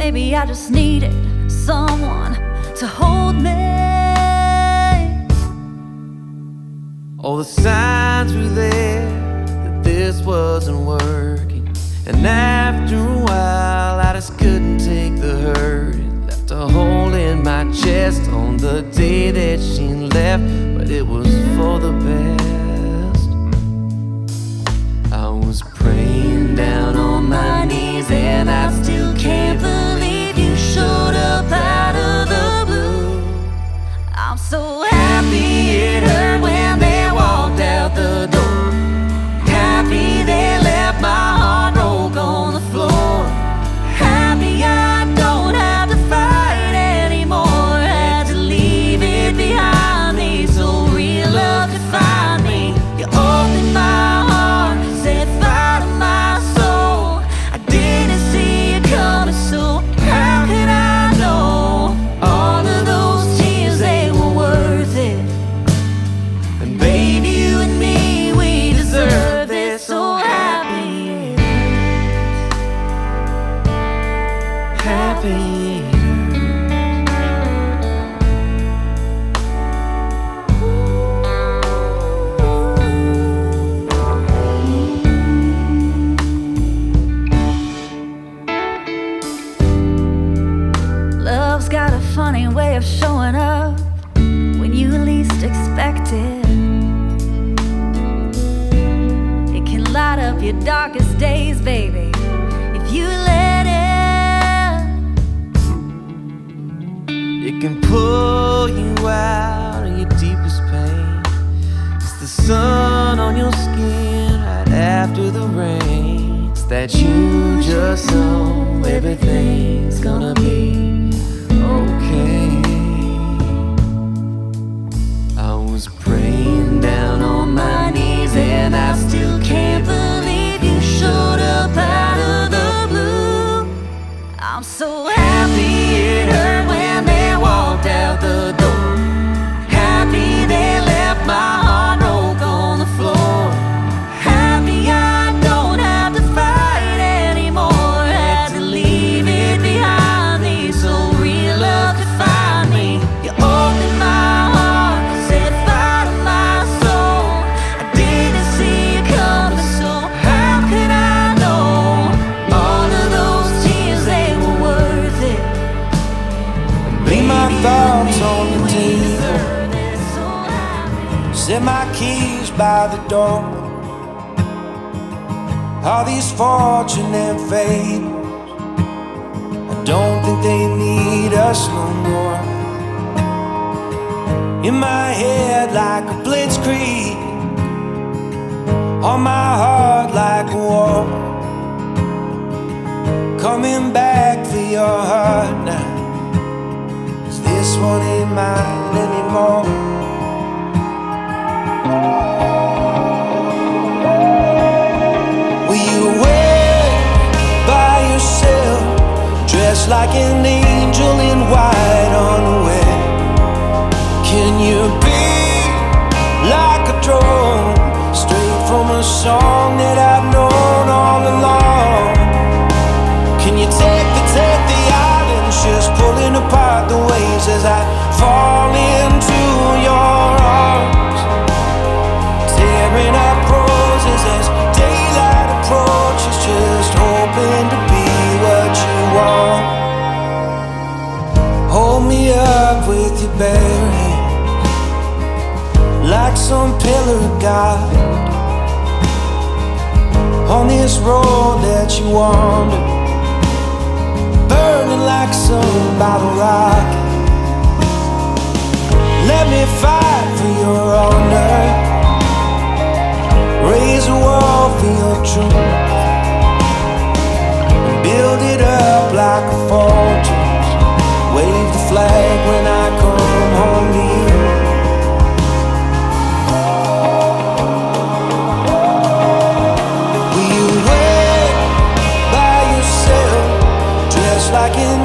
Maybe I just needed someone to hold me. All the signs were there that this wasn't working, and after a while I just couldn't take the hurt. It left a hole in my chest on the day that she left, but it was for the best. I was praying down on my knees, and I still can't believe you showed up out of the blue. I'm so happy it hurt when they walked out the door. Happy they left my heart broke on the floor. Happy I don't have to fight anymore. Had to leave it behind me so real love could find me. You opened my heart, set fire to my soul. I didn't see it coming, so how could I know? All of those tears, they were worth it. And baby, you and me, we deserve this. So happy it hurts. Happy it hurts. Love's got a funny way of showing up when you least expect it. It can light up your darkest days, baby, if you let it. It can pull you out of your deepest pain. It's the sun on your skin right after the rain. It's that you just know everything's gonna be okay. I was praying down on my knees, and I still can't believe you showed up out of the blue. I'm so happy it hurt when they walked out the door. Happy they left my heart broke on the floor. Happy I don't have to fight anymore. Had to leave it behind me so real love could find me. You opened my heart, set fire to my soul. I didn't see it coming, so how could I know? All of those tears, they were worth it. Lay my thoughts on the We table, deserve it, so happy. set my keys by the door. All these fortunate fables, I don't think they need us no more. In my head like a blitzkrieg, on my heart like a war. Coming back for your heart now, 'cause this one ain't mine anymore. Will you wait by yourself, dressed like an angel in white on the way? Can you be like a drone, straight from a song that I've known all along? Can you take the islands, just pulling apart the waves as I fall into your arms, tearing up roses as daylight approaches, just hoping to be what you want. Hold me up with your bare hand, like some pillar of God, on this road that you wander, burning like some bottle rock. Let me fight for your honor, raise a wall for your truth, build it up like a fortress, wave the flag when I come home to you. Will you wait by yourself, dressed like an